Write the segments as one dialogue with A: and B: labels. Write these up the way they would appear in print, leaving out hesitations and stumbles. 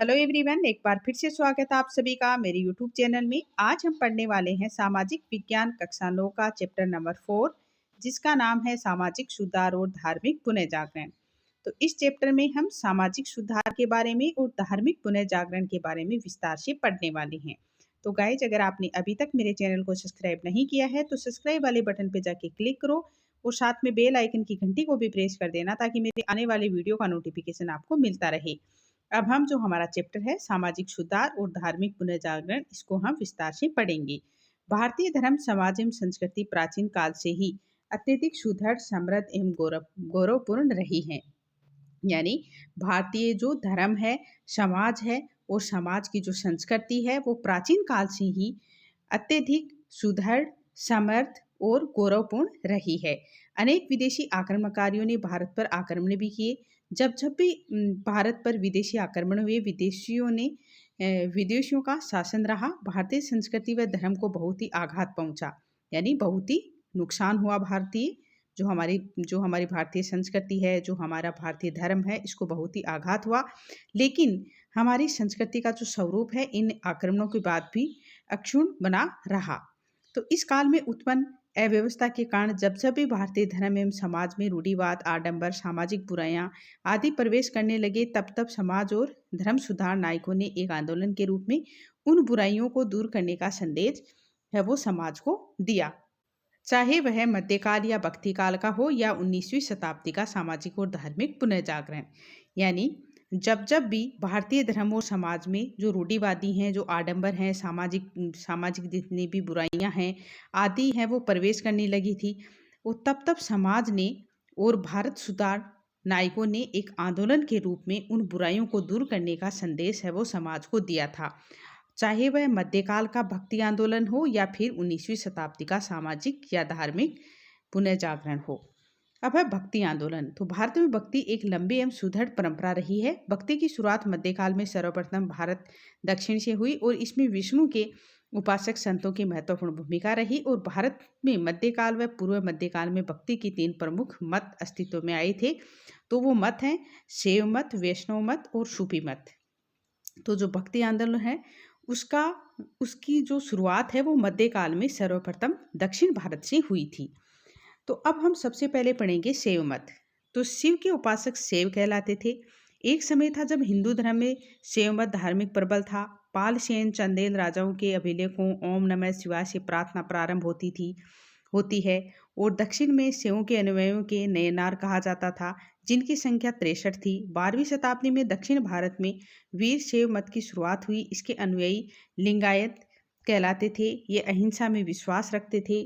A: Hello everyone, एक बार फिर से स्वागत है आप सभी का मेरे यूट्यूब चैनल में। आज हम पढ़ने वाले हैं सामाजिक विज्ञान कक्षा 9 का चैप्टर नंबर 4, जिसका नाम है सामाजिक सुधार और धार्मिक पुनर्जागरण। तो इस चैप्टर में हम सामाजिक सुधार के बारे में और धार्मिक पुनर्जागरण के बारे में विस्तार से पढ़ने वाले हैं। तो गाइज, अगर आपने अभी तक मेरे चैनल को सब्सक्राइब नहीं किया है तो सब्सक्राइब वाले बटन पर जाके क्लिक करो और साथ में बेल आइकन की घंटी को भी प्रेस कर देना, ताकि मेरे आने वाले वीडियो का नोटिफिकेशन आपको मिलता रहे। अब हम जो हमारा चैप्टर है सामाजिक सुधार और धार्मिक पुनर्जागरण, इसको हम विस्तार से पढ़ेंगे। भारतीय धर्म, समाज एवं संस्कृति प्राचीन काल से ही अत्यधिक सुदृढ़, समृद्ध एवं गौरवपूर्ण रही है। यानी भारतीय जो धर्म है, समाज है और समाज की जो संस्कृति है वो प्राचीन काल से ही अत्यधिक सुदृढ़, समर्थ और गौरवपूर्ण रही है। अनेक विदेशी आक्रमणकारियों ने भारत पर आक्रमण भी किए। जब जब भी भारत पर विदेशी आक्रमण हुए, विदेशियों का शासन रहा, भारतीय संस्कृति व धर्म को बहुत ही आघात पहुंचा, यानी बहुत ही नुकसान हुआ। जो हमारी भारतीय संस्कृति है, जो हमारा भारतीय धर्म है, इसको बहुत ही आघात हुआ। लेकिन हमारी संस्कृति का जो स्वरूप है इन आक्रमणों के बाद भी अक्षुण्ण बना रहा। तो इस काल में उत्पन्न अव्यवस्था के कारण जब जब भी भारतीय धर्म एवं समाज में रूढ़िवाद, आडंबर, सामाजिक बुराइयां आदि प्रवेश करने लगे, तब तब समाज और धर्म सुधार नायकों ने एक आंदोलन के रूप में उन बुराइयों को दूर करने का संदेश है वो समाज को दिया। चाहे वह मध्यकाल या भक्ति काल का हो या 19वीं शताब्दी का सामाजिक और धार्मिक पुनर्जागरण। यानी जब जब भी भारतीय धर्म और समाज में जो रूढ़िवादी हैं, जो आडंबर हैं, सामाजिक जितनी भी बुराइयां हैं आदि हैं वो प्रवेश करने लगी थी, वो तब तब समाज ने और भारत सुधार नायकों ने एक आंदोलन के रूप में उन बुराइयों को दूर करने का संदेश है वो समाज को दिया था। चाहे वह मध्यकाल का भक्ति आंदोलन हो या फिर 19वीं शताब्दी का सामाजिक या धार्मिक पुनर्जागरण हो। अब है भक्ति आंदोलन। तो भारत में भक्ति एक लंबी एवं सुदृढ़ परंपरा रही है। भक्ति की शुरुआत मध्यकाल में सर्वप्रथम भारत दक्षिण से हुई और इसमें विष्णु के उपासक संतों की महत्वपूर्ण भूमिका रही। और भारत में मध्यकाल व पूर्व मध्यकाल में भक्ति की 3 प्रमुख मत अस्तित्व में आए थे। तो वो मत हैं शैव मत, वैष्णव मत और सूफी मत। तो जो भक्ति आंदोलन है उसकी जो शुरुआत है वो मध्यकाल में सर्वप्रथम दक्षिण भारत से हुई थी। तो अब हम सबसे पहले पढ़ेंगे शैव मत। तो शिव के उपासक शैव कहलाते थे। एक समय था जब हिंदू धर्म में शैव मत धार्मिक प्रबल था। पाल, सेन, चंदेल राजाओं के अभिलेखों ओम नमः शिवाय से प्रार्थना प्रारंभ होती है। और दक्षिण में शैवों के अनुयायियों के नयनार कहा जाता था, जिनकी संख्या 63 थी। 12वीं शताब्दी में दक्षिण भारत में वीर शैव मत की शुरुआत हुई। इसके अनुयायी लिंगायत कहलाते थे। ये अहिंसा में विश्वास रखते थे।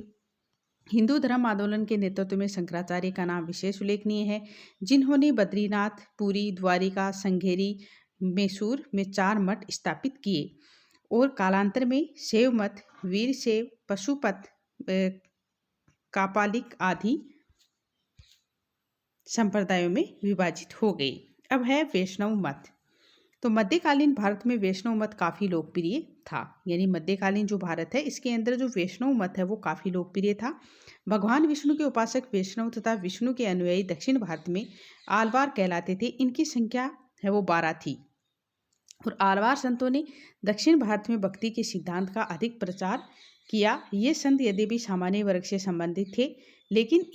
A: हिंदू धर्म आंदोलन के नेतृत्व में शंकराचार्य का नाम विशेष उल्लेखनीय है, जिन्होंने बद्रीनाथ, पुरी, द्वारिका, संघेरी, मैसूर में 4 मठ स्थापित किए। और कालांतर में शैव मत वीर शैव, पशुपत, कापालिक आदि संप्रदायों में विभाजित हो गई। अब है वैष्णव मत। तो मध्यकालीन भारत में वैष्णव मत काफ़ी लोकप्रिय था। यानी मध्यकालीन जो भारत है इसके अंदर जो वैष्णव मत है वो काफ़ी लोकप्रिय था। भगवान विष्णु के उपासक वैष्णव तथा विष्णु के अनुयायी दक्षिण भारत में आलवार कहलाते थे। इनकी संख्या है वो 12 थी। और आलवार संतों ने दक्षिण भारत में भक्ति के सिद्धांत का अधिक प्रचार किया। ये संत यद्यपि सामान्य वर्ग से संबंधित थे, लेकिन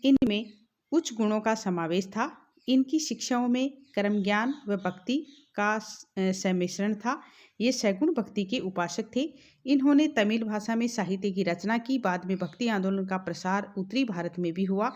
A: इनमें उच्च गुणों का समावेश था। इनकी शिक्षाओं में कर्म ज्ञान व भक्ति का सम्मिश्रण था। ये सगुण भक्ति के उपासक थे। इन्होंने तमिल भाषा में साहित्य की रचना की। बाद में भक्ति आंदोलन का प्रसार उत्तरी भारत में भी हुआ,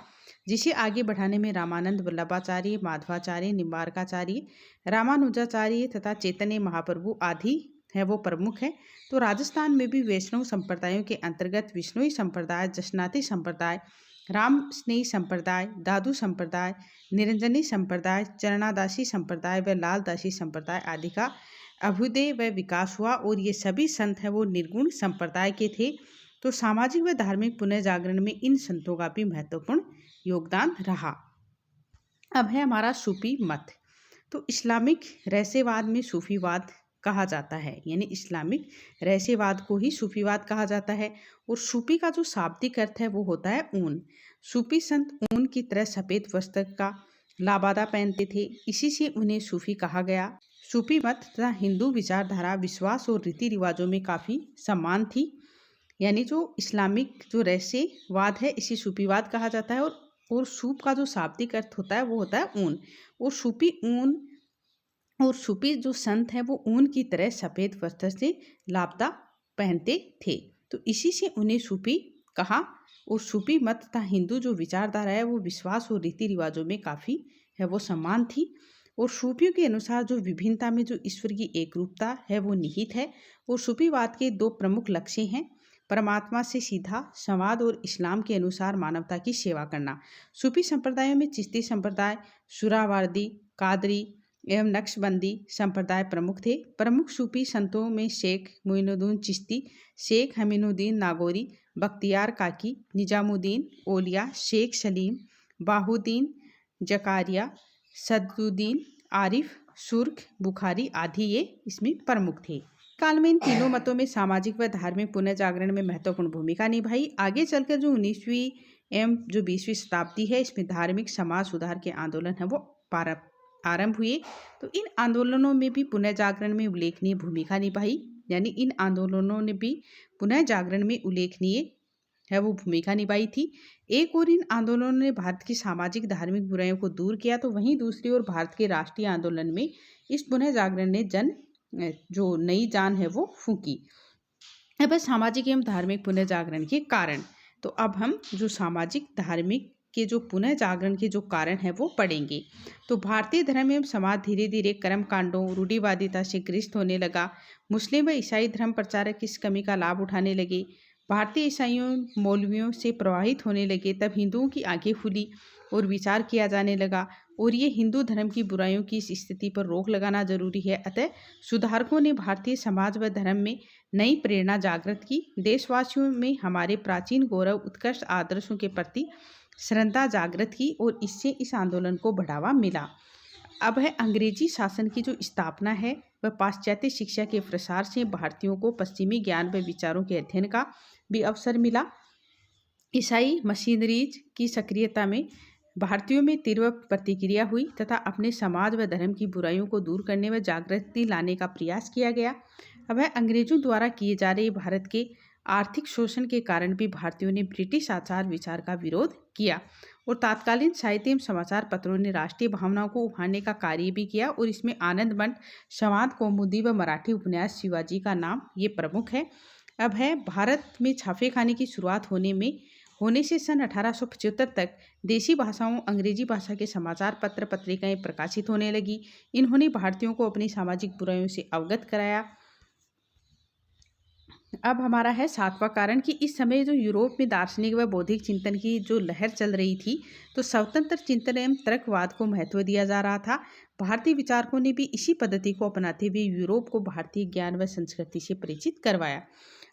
A: जिसे आगे बढ़ाने में रामानंद, वल्लभाचार्य, माधवाचार्य, निम्बार्काचार्य, रामानुजाचार्य तथा चैतन्य महाप्रभु आदि है वो प्रमुख है। तो राजस्थान में भी वैष्णव संप्रदायों के अंतर्गत विष्णुई संप्रदाय, जसनाती संप्रदाय, राम स्नेही संप्रदाय, दादू संप्रदाय, निरंजनी संप्रदाय, चरणादासी संप्रदाय व लालदासी संप्रदाय आदि का अभ्युदय व विकास हुआ। और ये सभी संत हैं वो निर्गुण संप्रदाय के थे। तो सामाजिक व धार्मिक पुनर्जागरण में इन संतों का भी महत्वपूर्ण योगदान रहा। अब है हमारा सूफी मत। तो इस्लामिक रहस्यवाद में सूफीवाद कहा जाता है। यानी इस्लामिक रहस्यवाद को ही सूफीवाद कहा जाता है। और सूफी का जो शाब्दिक अर्थ है वो होता है ऊन। सूफी संत ऊन की तरह सफ़ेद वस्त्र का लाबादा पहनते थे, इसी से उन्हें सूफी कहा गया। सूफी मत तथा हिंदू विचारधारा, विश्वास और रीति रिवाजों में काफ़ी समान थी। यानी जो इस्लामिक जो रहस्यवाद है इसे सूफीवाद कहा जाता है। और सूप का जो शाब्दिक अर्थ होता है वो होता है ऊन। और सूफी जो संत हैं वो ऊन की तरह सफ़ेद वस्त्र से लापता पहनते थे, तो इसी से उन्हें सूफी कहा। और सूफी मत तथा हिंदू जो विचारधारा है वो विश्वास और रीति रिवाजों में काफ़ी है वो समान थी। और सूफियों के अनुसार जो विभिन्नता में जो ईश्वर की एकरूपता है वो निहित है। और सूफीवाद के दो प्रमुख लक्ष्य हैं, परमात्मा से सीधा संवाद और इस्लाम के अनुसार मानवता की सेवा करना। सूफी संप्रदायों में चिश्ती संप्रदाय, सुरावार्दी, कादरी एवं नक्शबंदी संप्रदाय प्रमुख थे। प्रमुख सूफी संतों में शेख मोइनुद्दीन चिश्ती, शेख हमीनुद्दीन नागौरी, बख्तियार काकी, निजामुद्दीन औलिया, शेख सलीम, बाहुद्दीन जकारिया, सदरुद्दीन आरिफ, सुर्ख बुखारी आदि ये इसमें प्रमुख थे। काल में इन तीनों मतों में सामाजिक व धार्मिक पुनर्जागरण में महत्वपूर्ण भूमिका निभाई। आगे चलकर जो 19वीं एवं जो 20वीं शताब्दी है इसमें धार्मिक समाज सुधार के आंदोलन है वो आरंभ हुए। तो इन आंदोलनों में भी पुनर्जागरण में उल्लेखनीय भूमिका निभाई। यानी इन आंदोलनों ने भी पुनर्जागरण में उल्लेखनीय है वो भूमिका निभाई थी। एक और इन आंदोलनों ने भारत की सामाजिक धार्मिक बुराइयों को दूर किया, तो वहीं दूसरी ओर भारत के राष्ट्रीय आंदोलन में इस पुनर्जागरण ने जो नई जान है वो फूंकी। अब है सामाजिक एवं धार्मिक पुनर्जागरण के कारण। तो अब हम जो सामाजिक धार्मिक के जो पुनर्जागरण के जो कारण है वो पढ़ेंगे। तो भारतीय धर्म एवं समाज धीरे धीरे कर्म कांडों, रूढ़िवादिता से ग्रस्त होने लगा। मुस्लिम व ईसाई धर्म प्रचारक इस कमी का लाभ उठाने लगे। भारतीय ईसाइयों मौलवियों से प्रभावित होने लगे। तब हिंदुओं की आंखें खुली और विचार किया जाने लगा और ये हिंदू धर्म की बुराइयों की इस स्थिति पर रोक लगाना जरूरी है। अतः सुधारकों ने भारतीय समाज व धर्म में नई प्रेरणा जागृत की। देशवासियों में हमारे प्राचीन गौरव उत्कृष्ट आदर्शों के प्रति श्रद्धा जागृत की और इससे इस आंदोलन को बढ़ावा मिला। अब है अंग्रेजी शासन की जो स्थापना है वह पाश्चात्य शिक्षा के प्रसार से भारतीयों को पश्चिमी ज्ञान व विचारों के अध्ययन का भी अवसर मिला। ईसाई मशीनरीज की सक्रियता में भारतीयों में तीव्र प्रतिक्रिया हुई तथा अपने समाज व धर्म की बुराइयों को दूर करने व जागृति लाने का प्रयास किया गया। अब है अंग्रेजों द्वारा किए जा रहे भारत के आर्थिक शोषण के कारण भी भारतीयों ने ब्रिटिश आचार विचार का विरोध किया और तत्कालीन साहित्य एवं समाचार पत्रों ने राष्ट्रीय भावनाओं को उभारने का कार्य भी किया और इसमें आनंद मंठ, संवाद कौमुदी व मराठी उपन्यास शिवाजी का नाम ये प्रमुख है। अब है भारत में छापेखाने की शुरुआत होने से सन 1875 तक देशी भाषाओं अंग्रेजी भाषा के समाचार पत्र पत्रिकाएं प्रकाशित होने लगी। इन्होंने भारतीयों को अपनी सामाजिक बुराइयों से अवगत कराया। अब हमारा है सातवां कारण कि इस समय जो यूरोप में दार्शनिक व बौद्धिक चिंतन की जो लहर चल रही थी, तो स्वतंत्र चिंतन एवं तर्कवाद को महत्व दिया जा रहा था। भारतीय विचारकों ने भी इसी पद्धति को अपनाते हुए यूरोप को भारतीय ज्ञान व संस्कृति से परिचित करवाया।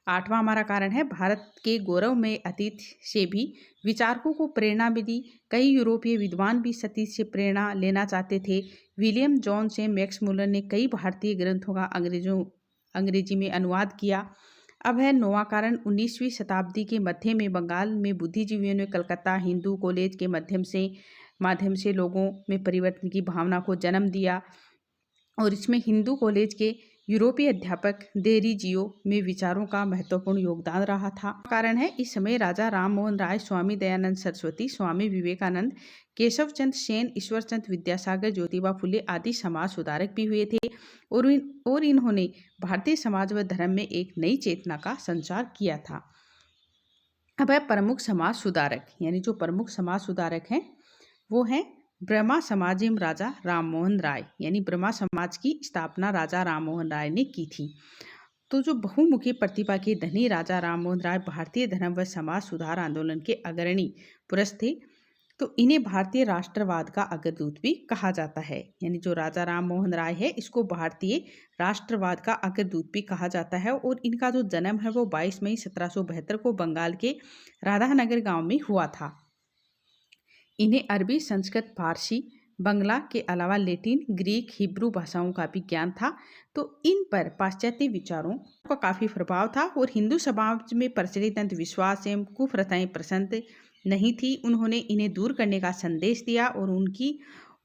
A: आठवां हमारा कारण है भारत के गौरव में अतीत से भी विचारकों को प्रेरणा मिली। कई यूरोपीय विद्वान भी अतीत से प्रेरणा लेना चाहते थे। विलियम जोन्स एवं मैक्स मुलर ने कई भारतीय ग्रंथों का अंग्रेजी में अनुवाद किया। अब है नौवां कारण 19वीं शताब्दी के मध्य में बंगाल में बुद्धिजीवियों ने कलकत्ता हिंदू कॉलेज के माध्यम से लोगों में परिवर्तन की भावना को जन्म दिया और इसमें हिंदू कॉलेज के यूरोपीय अध्यापक देरीजियो में विचारों का महत्वपूर्ण योगदान रहा था। कारण है इस समय राजा राम मोहन राय, स्वामी दयानंद सरस्वती, स्वामी विवेकानंद, केशव चंद्र सेन, ईश्वर चंद्र विद्यासागर, ज्योतिबा फुले आदि समाज सुधारक भी हुए थे और इन्होंने भारतीय समाज व धर्म में एक नई चेतना का संचार किया था। अब है प्रमुख समाज सुधारक, यानी जो प्रमुख समाज सुधारक हैं वो हैं ब्रह्मा समाज एवं राजा राममोहन राय। यानी ब्रह्मा समाज की स्थापना राजा राममोहन राय ने की थी। तो जो बहुमुखी प्रतिभा के धनी राजा राममोहन राय भारतीय धर्म व समाज सुधार आंदोलन के अग्रणी पुरुष थे। तो इन्हें भारतीय राष्ट्रवाद का अग्रदूत भी कहा जाता है। यानी जो राजा राममोहन राय है इसको भारतीय राष्ट्रवाद का अग्रदूत भी कहा जाता है और इनका जो जन्म है वो 22 मई 1772 को बंगाल के राधानगर गांव में हुआ था। इन्हें अरबी, संस्कृत, फारसी, बंगला के अलावा लैटिन, ग्रीक, हिब्रू भाषाओं का भी ज्ञान था। तो इन पर पाश्चात्य विचारों का काफ़ी प्रभाव था और हिंदू समाज में प्रचलित अंधविश्वास एवं कुप्रथाएं पसंद नहीं थी। उन्होंने इन्हें दूर करने का संदेश दिया और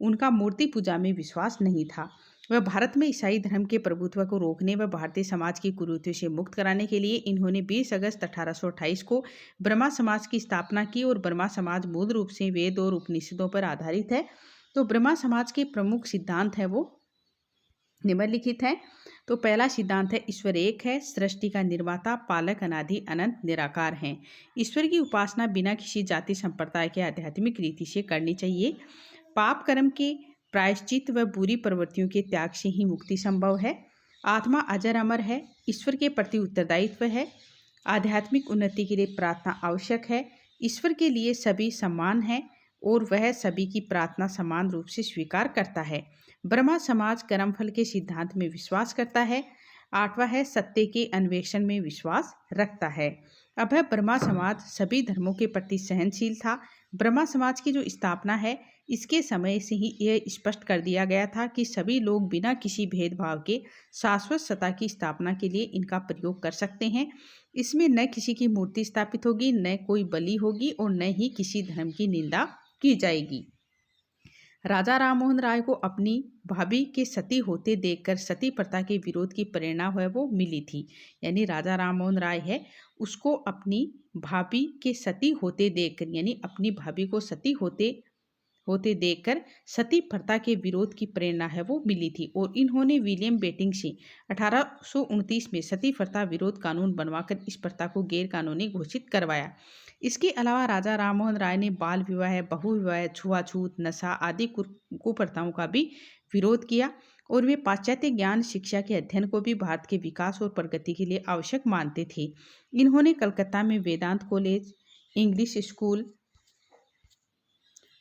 A: उनका मूर्ति पूजा में विश्वास नहीं था। वह भारत में ईसाई धर्म के प्रभुत्व को रोकने व भारतीय समाज की कुरीतियों से मुक्त कराने के लिए इन्होंने 20 अगस्त 1828 को ब्रह्मा समाज की स्थापना की। और ब्रह्मा समाज मूल रूप से वेद और उपनिषदों पर आधारित है। तो ब्रह्मा समाज के प्रमुख सिद्धांत है वो निम्नलिखित है। तो पहला सिद्धांत है ईश्वर एक है, सृष्टि का निर्माता, पालक, अनादि, अनंत, निराकार हैं। ईश्वर की उपासना बिना किसी जाति संप्रदाय के आध्यात्मिक रीति से करनी चाहिए। पाप कर्म के प्रायश्चित व बुरी प्रवृत्तियों के त्याग से ही मुक्ति संभव है। आत्मा अजर अमर है, ईश्वर के प्रति उत्तरदायित्व है। आध्यात्मिक उन्नति के लिए प्रार्थना आवश्यक है। ईश्वर के लिए सभी समान हैं और वह सभी की प्रार्थना समान रूप से स्वीकार करता है। ब्रह्मा समाज कर्मफल के सिद्धांत में विश्वास करता है। आठवां है सत्य के अन्वेषण में विश्वास रखता है। अब है ब्रह्मा समाज सभी धर्मों के प्रति सहनशील था। ब्रह्मा समाज की जो स्थापना है इसके समय से ही यह स्पष्ट कर दिया गया था कि सभी लोग बिना किसी भेदभाव के शाश्वत सत्ता की स्थापना के लिए इनका प्रयोग कर सकते हैं। इसमें न किसी की मूर्ति स्थापित होगी, न कोई बलि होगी और न ही किसी धर्म की निंदा की जाएगी। राजा राममोहन राय को अपनी भाभी के सती होते देखकर सती प्रथा के विरोध की प्रेरणा है वो मिली थी। यानी राजा राममोहन राय है उसको अपनी भाभी के सती होते देखकर, यानी अपनी भाभी को सती होते देखकर सती प्रथा के विरोध की प्रेरणा है वो मिली थी। और इन्होंने विलियम बेटिंग से 1829 में सती प्रथा विरोध कानून बनवाकर इस प्रथा को गैर कानूनी घोषित करवाया। इसके अलावा राजा राममोहन राय ने बाल विवाह, बहु विवाह, छुआछूत, नशा आदि कुप्रथाओं का भी विरोध किया। और वे पाश्चात्य ज्ञान शिक्षा के अध्ययन को भी भारत के विकास और प्रगति के लिए आवश्यक मानते थे। इन्होंने कलकत्ता में वेदांत कॉलेज, इंग्लिश स्कूल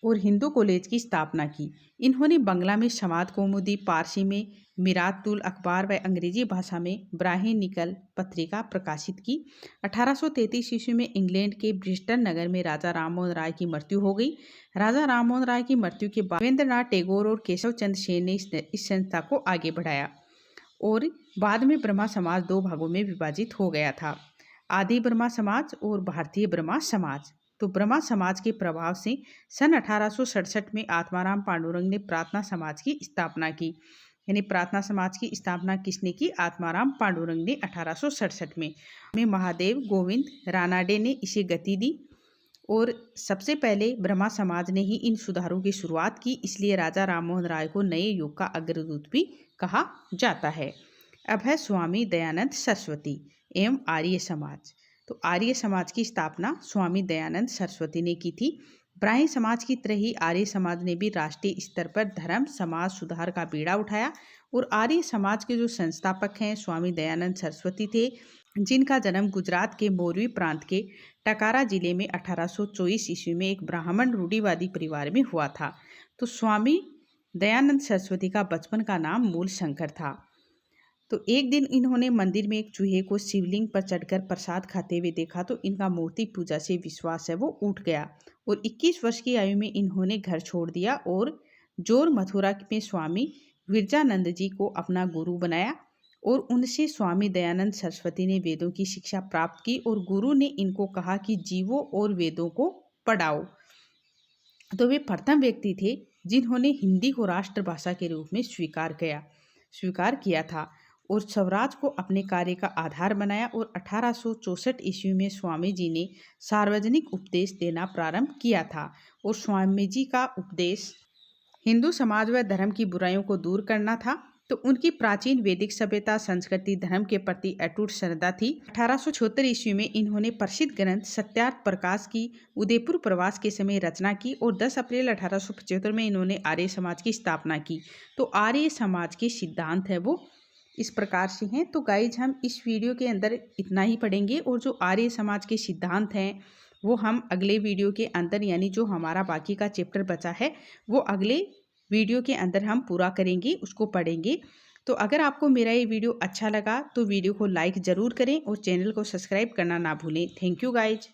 A: और हिंदू कॉलेज की स्थापना की। इन्होंने बंगला में समाद कौमुदी, पारसी में मिरातुल अखबार व अंग्रेजी भाषा में ब्राह्मणिकल पत्रिका प्रकाशित की। 1833 ईस्वी में इंग्लैंड के ब्रिस्टल नगर में राजा राममोहन राय की मृत्यु हो गई। राजा राममोहन राय की मृत्यु के बाद रविंद्रनाथ टैगोर और केशव चंद्र सेन ने इस संस्था को आगे बढ़ाया और बाद में ब्रह्मा समाज दो भागों में विभाजित हो गया था, आदि ब्रह्मा समाज और भारतीय ब्रह्मा समाज। तो ब्रह्मा समाज के प्रभाव से सन 1867 में आत्माराम पांडुरंग ने प्रार्थना समाज की स्थापना की। यानी प्रार्थना समाज की स्थापना किसने की? आत्माराम पांडुरंग ने 1867 में महादेव गोविंद रानाडे ने इसे गति दी। और सबसे पहले ब्रह्मा समाज ने ही इन सुधारों की शुरुआत की, इसलिए राजा राममोहन राय को नए युग का अग्रदूत भी कहा जाता है। अब है स्वामी दयानंद सरस्वती एवं आर्य समाज। तो आर्य समाज की स्थापना स्वामी दयानंद सरस्वती ने की थी। ब्राह्मण समाज की तरह ही आर्य समाज ने भी राष्ट्रीय स्तर पर धर्म समाज सुधार का बीड़ा उठाया। और आर्य समाज के जो संस्थापक हैं स्वामी दयानंद सरस्वती थे, जिनका जन्म गुजरात के मोरवी प्रांत के टकारा जिले में 1824 ईस्वी में एक ब्राह्मण रूढ़िवादी परिवार में हुआ था। तो स्वामी दयानंद सरस्वती का बचपन का नाम मूल शंकर था। तो एक दिन इन्होंने मंदिर में एक चूहे को शिवलिंग पर चढ़कर प्रसाद खाते हुए देखा, तो इनका मूर्ति पूजा से विश्वास है वो उठ गया। और 21 वर्ष की आयु में इन्होंने घर छोड़ दिया और जोर मथुरा में स्वामी विरजानंद जी को अपना गुरु बनाया। और उनसे स्वामी दयानंद सरस्वती ने वेदों की शिक्षा प्राप्त की और गुरु ने इनको कहा कि जीवो और वेदों को पढ़ाओ। तो वे प्रथम व्यक्ति थे जिन्होंने हिंदी को राष्ट्रभाषा के रूप में स्वीकार किया था और स्वराज को अपने कार्य का आधार बनाया। और 1864 ईस्वी में स्वामी जी ने सार्वजनिक उपदेश देना प्रारंभ किया था। और स्वामी जी का उपदेश हिंदू समाज व धर्म की बुराइयों को दूर करना था। तो उनकी प्राचीन वैदिक सभ्यता, संस्कृति, धर्म के प्रति अटूट श्रद्धा थी। 1876 ईस्वी में इन्होंने प्रसिद्ध ग्रंथ सत्यार्थ प्रकाश की उदयपुर प्रवास के समय रचना की। और 10 अप्रैल 1875 में इन्होंने आर्य समाज की स्थापना की। तो आर्य समाज के सिद्धांत है वो इस प्रकार से हैं। तो गाइज हम इस वीडियो के अंदर इतना ही पढ़ेंगे और जो आर्य समाज के सिद्धांत हैं वो हम अगले वीडियो के अंदर, यानी जो हमारा बाकी का चैप्टर बचा है वो अगले वीडियो के अंदर हम पूरा करेंगे, उसको पढ़ेंगे। तो अगर आपको मेरा ये वीडियो अच्छा लगा तो वीडियो को लाइक ज़रूर करें और चैनल को सब्सक्राइब करना ना भूलें। Thank you guys.